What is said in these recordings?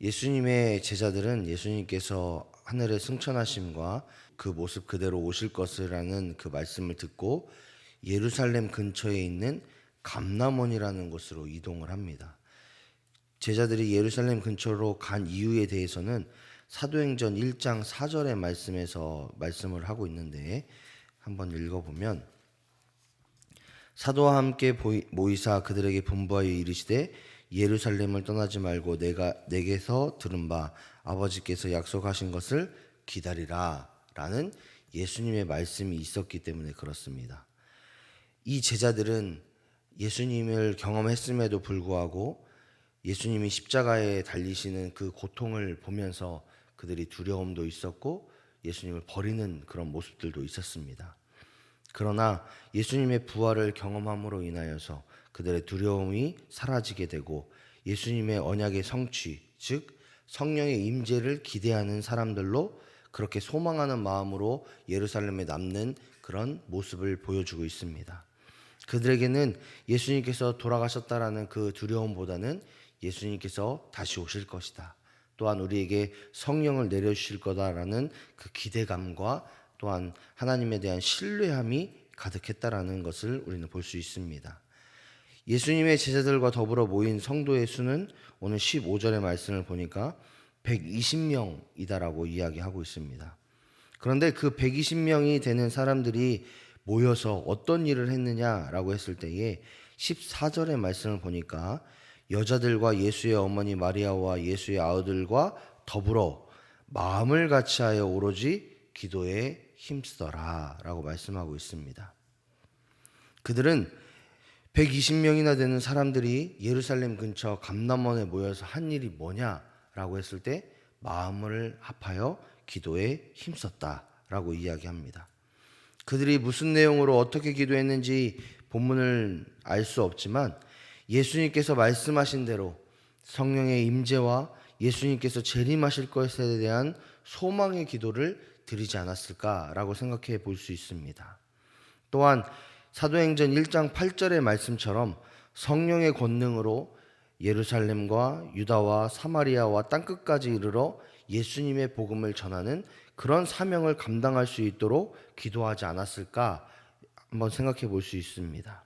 예수님의 제자들은 예수님께서 하늘에 승천하심과 그 모습 그대로 오실 것이라는 그 말씀을 듣고 예루살렘 근처에 있는 감람원이라는 곳으로 이동을 합니다. 제자들이 예루살렘 근처로 간 이유에 대해서는 사도행전 1장 4절의 말씀에서 말씀을 하고 있는데, 한번 읽어보면, 사도와 함께 모이사 그들에게 분부하여 이르시되 예루살렘을 떠나지 말고 내게서 들은 바 아버지께서 약속하신 것을 기다리라 라는 예수님의 말씀이 있었기 때문에 그렇습니다. 이 제자들은 예수님을 경험했음에도 불구하고 예수님이 십자가에 달리시는 그 고통을 보면서 그들이 두려움도 있었고 예수님을 버리는 그런 모습들도 있었습니다. 그러나 예수님의 부활을 경험함으로 인하여서 그들의 두려움이 사라지게 되고 예수님의 언약의 성취, 즉 성령의 임재를 기대하는 사람들로 그렇게 소망하는 마음으로 예루살렘에 남는 그런 모습을 보여주고 있습니다. 그들에게는 예수님께서 돌아가셨다라는 그 두려움보다는 예수님께서 다시 오실 것이다, 또한 우리에게 성령을 내려주실 거다라는 그 기대감과 또한 하나님에 대한 신뢰함이 가득했다라는 것을 우리는 볼 수 있습니다. 예수님의 제자들과 더불어 모인 성도의 수는 오늘 15절의 말씀을 보니까 120명이다라고 이야기하고 있습니다. 그런데 그 120명이 되는 사람들이 모여서 어떤 일을 했느냐라고 했을 때에 14절의 말씀을 보니까 여자들과 예수의 어머니 마리아와 예수의 아우들과 더불어 마음을 같이하여 오로지 기도에 힘쓰더라 라고 말씀하고 있습니다. 그들은 120명이나 되는 사람들이 예루살렘 근처 감람원에 모여서 한 일이 뭐냐라고 했을 때 마음을 합하여 기도에 힘썼다라고 이야기합니다. 그들이 무슨 내용으로 어떻게 기도했는지 본문을 알 수 없지만 예수님께서 말씀하신 대로 성령의 임재와 예수님께서 재림하실 것에 대한 소망의 기도를 드리지 않았을까라고 생각해 볼 수 있습니다. 또한 사도행전 1장 8절의 말씀처럼 성령의 권능으로 예루살렘과 유다와 사마리아와 땅끝까지 이르러 예수님의 복음을 전하는 그런 사명을 감당할 수 있도록 기도하지 않았을까 한번 생각해 볼 수 있습니다.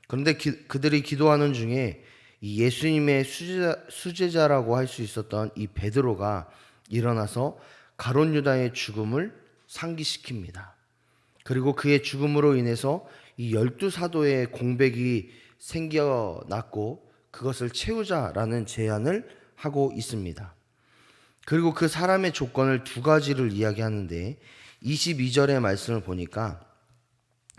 그런데 그들이 기도하는 중에 이 예수님의 수제자라고 할 수 있었던 이 베드로가 일어나서 가룟 유다의 죽음을 상기시킵니다. 그리고 그의 죽음으로 인해서 이 12사도의 공백이 생겨났고 그것을 채우자라는 제안을 하고 있습니다. 그리고 그 사람의 조건을 두 가지를 이야기하는데 22절의 말씀을 보니까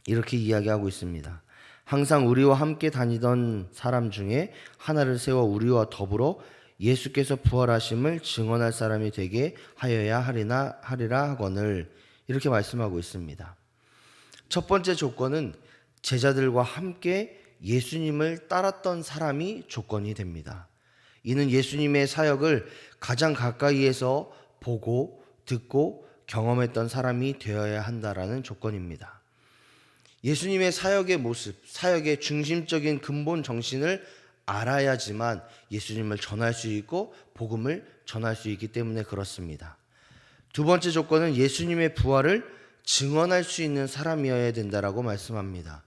이렇게 이야기하고 있습니다. 항상 우리와 함께 다니던 사람 중에 하나를 세워 우리와 더불어 예수께서 부활하심을 증언할 사람이 되게 하여야 하리라 하거늘, 이렇게 말씀하고 있습니다. 첫 번째 조건은 제자들과 함께 예수님을 따랐던 사람이 조건이 됩니다. 이는 예수님의 사역을 가장 가까이에서 보고 듣고 경험했던 사람이 되어야 한다라는 조건입니다. 예수님의 사역의 모습, 사역의 중심적인 근본 정신을 알아야지만 예수님을 전할 수 있고 복음을 전할 수 있기 때문에 그렇습니다. 두 번째 조건은 예수님의 부활을 증언할 수 있는 사람이어야 된다라고 말씀합니다.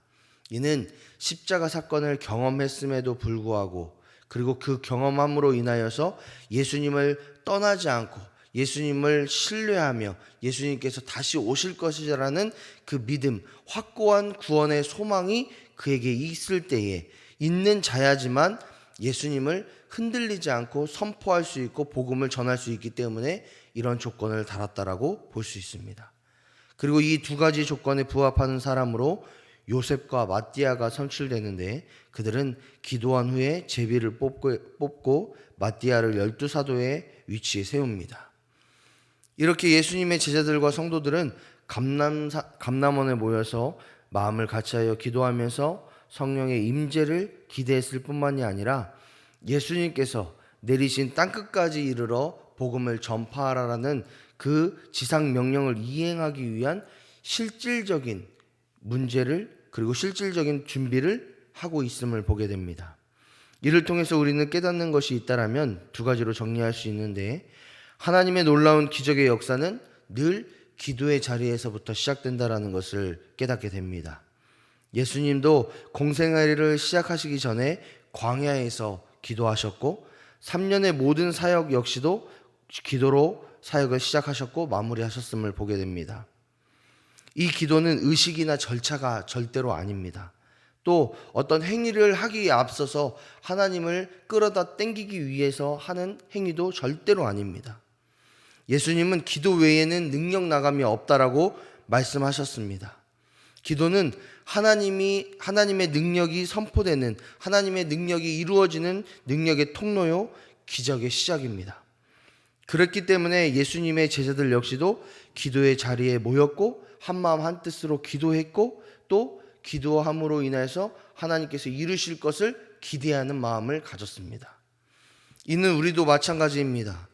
이는 십자가 사건을 경험했음에도 불구하고 그리고 그 경험함으로 인하여서 예수님을 떠나지 않고 예수님을 신뢰하며 예수님께서 다시 오실 것이라는 그 믿음, 확고한 구원의 소망이 그에게 있을 때에 있는 자야지만 예수님을 흔들리지 않고 선포할 수 있고 복음을 전할 수 있기 때문에 이런 조건을 달았다라고 볼 수 있습니다. 그리고 이 두 가지 조건에 부합하는 사람으로 요셉과 마띠아가 선출되는데 그들은 기도한 후에 제비를 뽑고 마띠아를 12사도의 위치에 세웁니다. 이렇게 예수님의 제자들과 성도들은 감람원에 모여서 마음을 같이하여 기도하면서 성령의 임재를 기대했을 뿐만이 아니라 예수님께서 내리신 땅끝까지 이르러 복음을 전파하라라는 그 지상 명령을 이행하기 위한 실질적인 문제를 그리고 실질적인 준비를 하고 있음을 보게 됩니다. 이를 통해서 우리는 깨닫는 것이 있다라면 두 가지로 정리할 수 있는데, 하나님의 놀라운 기적의 역사는 늘 기도의 자리에서부터 시작된다라는 것을 깨닫게 됩니다. 예수님도 공생애를 시작하시기 전에 광야에서 기도하셨고 3년의 모든 사역 역시도 기도로 사역을 시작하셨고 마무리하셨음을 보게 됩니다. 이 기도는 의식이나 절차가 절대로 아닙니다. 또 어떤 행위를 하기에 앞서서 하나님을 끌어다 땡기기 위해서 하는 행위도 절대로 아닙니다. 예수님은 기도 외에는 능력 나감이 없다라고 말씀하셨습니다. 기도는 하나님의 능력이 선포되는, 하나님의 능력이 이루어지는 능력의 통로요, 기적의 시작입니다. 그렇기 때문에 예수님의 제자들 역시도 기도의 자리에 모였고 한마음 한뜻으로 기도했고 또 기도함으로 인해서 하나님께서 이루실 것을 기대하는 마음을 가졌습니다. 이는 우리도 마찬가지입니다.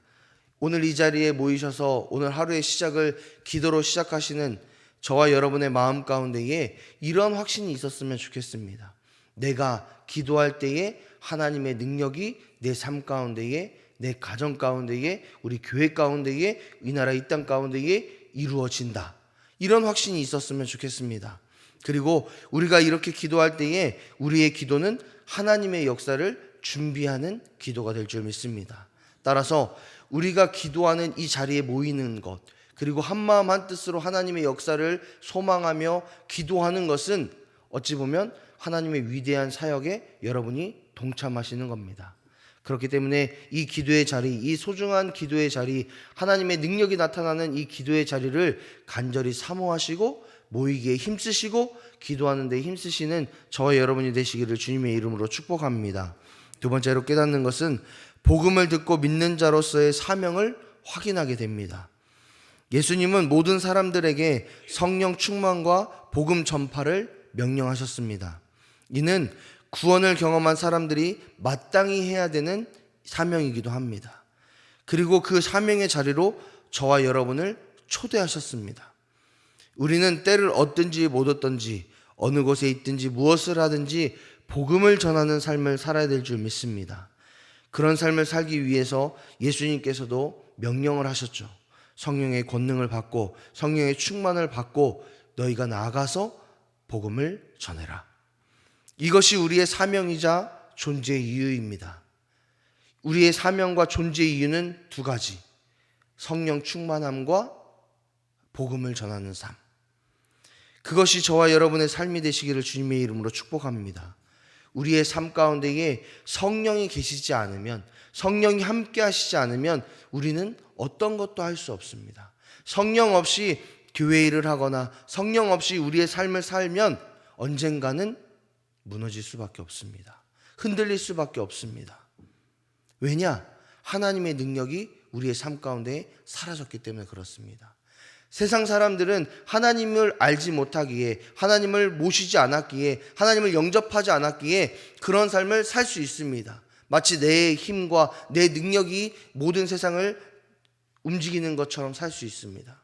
오늘 이 자리에 모이셔서 오늘 하루의 시작을 기도로 시작하시는 저와 여러분의 마음 가운데에 이런 확신이 있었으면 좋겠습니다. 내가 기도할 때에 하나님의 능력이 내 삶 가운데에, 내 가정 가운데에, 우리 교회 가운데에, 이 나라 이 땅 가운데에 이루어진다. 이런 확신이 있었으면 좋겠습니다. 그리고 우리가 이렇게 기도할 때에 우리의 기도는 하나님의 역사를 준비하는 기도가 될 줄 믿습니다. 따라서 우리가 기도하는 이 자리에 모이는 것, 그리고 한마음 한뜻으로 하나님의 역사를 소망하며 기도하는 것은 어찌 보면 하나님의 위대한 사역에 여러분이 동참하시는 겁니다. 그렇기 때문에 이 기도의 자리, 이 소중한 기도의 자리, 하나님의 능력이 나타나는 이 기도의 자리를 간절히 사모하시고 모이기에 힘쓰시고 기도하는 데 힘쓰시는 저와 여러분이 되시기를 주님의 이름으로 축복합니다. 두 번째로 깨닫는 것은 복음을 듣고 믿는 자로서의 사명을 확인하게 됩니다. 예수님은 모든 사람들에게 성령 충만과 복음 전파를 명령하셨습니다. 이는 구원을 경험한 사람들이 마땅히 해야 되는 사명이기도 합니다. 그리고 그 사명의 자리로 저와 여러분을 초대하셨습니다. 우리는 때를 얻든지 못 얻든지 어느 곳에 있든지 무엇을 하든지 복음을 전하는 삶을 살아야 될 줄 믿습니다. 그런 삶을 살기 위해서 예수님께서도 명령을 하셨죠. 성령의 권능을 받고 성령의 충만을 받고 너희가 나아가서 복음을 전해라. 이것이 우리의 사명이자 존재의 이유입니다. 우리의 사명과 존재의 이유는 두 가지. 성령 충만함과 복음을 전하는 삶. 그것이 저와 여러분의 삶이 되시기를 주님의 이름으로 축복합니다. 우리의 삶 가운데에 성령이 계시지 않으면, 성령이 함께 하시지 않으면 우리는 어떤 것도 할 수 없습니다. 성령 없이 교회 일을 하거나 성령 없이 우리의 삶을 살면 언젠가는 무너질 수밖에 없습니다. 흔들릴 수밖에 없습니다. 왜냐? 하나님의 능력이 우리의 삶 가운데 사라졌기 때문에 그렇습니다. 세상 사람들은 하나님을 알지 못하기에, 하나님을 모시지 않았기에, 하나님을 영접하지 않았기에 그런 삶을 살 수 있습니다. 마치 내 힘과 내 능력이 모든 세상을 움직이는 것처럼 살 수 있습니다.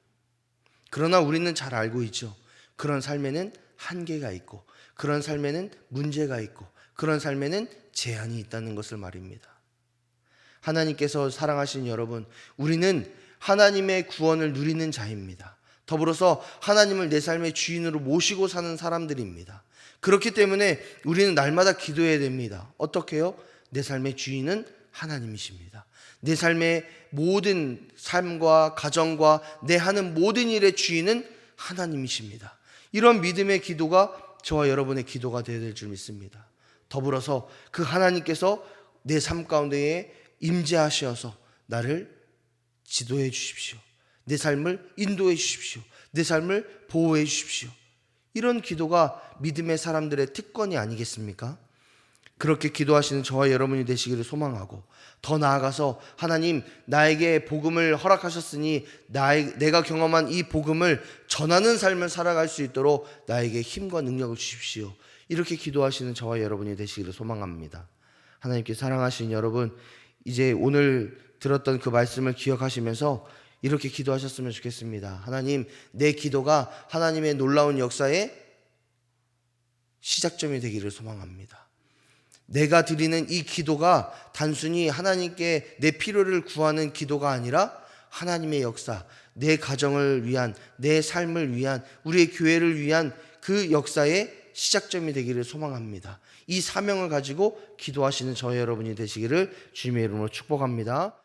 그러나 우리는 잘 알고 있죠. 그런 삶에는 한계가 있고, 그런 삶에는 문제가 있고, 그런 삶에는 제한이 있다는 것을 말입니다. 하나님께서 사랑하신 여러분, 우리는 하나님의 구원을 누리는 자입니다. 더불어서 하나님을 내 삶의 주인으로 모시고 사는 사람들입니다. 그렇기 때문에 우리는 날마다 기도해야 됩니다. 어떻게 해요? 내 삶의 주인은 하나님이십니다. 내 삶의 모든 삶과 가정과 내 하는 모든 일의 주인은 하나님이십니다. 이런 믿음의 기도가 저와 여러분의 기도가 되어야 될 줄 믿습니다. 더불어서 그 하나님께서 내 삶 가운데에 임재하셔서 나를 지도해 주십시오. 내 삶을 인도해 주십시오. 내 삶을 보호해 주십시오. 이런 기도가 믿음의 사람들의 특권이 아니겠습니까? 그렇게 기도하시는 저와 여러분이 되시기를 소망하고, 더 나아가서 하나님, 나에게 복음을 허락하셨으니 내가 경험한 이 복음을 전하는 삶을 살아갈 수 있도록 나에게 힘과 능력을 주십시오. 이렇게 기도하시는 저와 여러분이 되시기를 소망합니다. 하나님께 사랑하신 여러분, 이제 오늘 들었던 그 말씀을 기억하시면서 이렇게 기도하셨으면 좋겠습니다. 하나님, 내 기도가 하나님의 놀라운 역사의 시작점이 되기를 소망합니다. 내가 드리는 이 기도가 단순히 하나님께 내 필요를 구하는 기도가 아니라 하나님의 역사, 내 가정을 위한, 내 삶을 위한, 우리의 교회를 위한 그 역사의 시작점이 되기를 소망합니다. 이 사명을 가지고 기도하시는 저희 여러분이 되시기를 주님의 이름으로 축복합니다.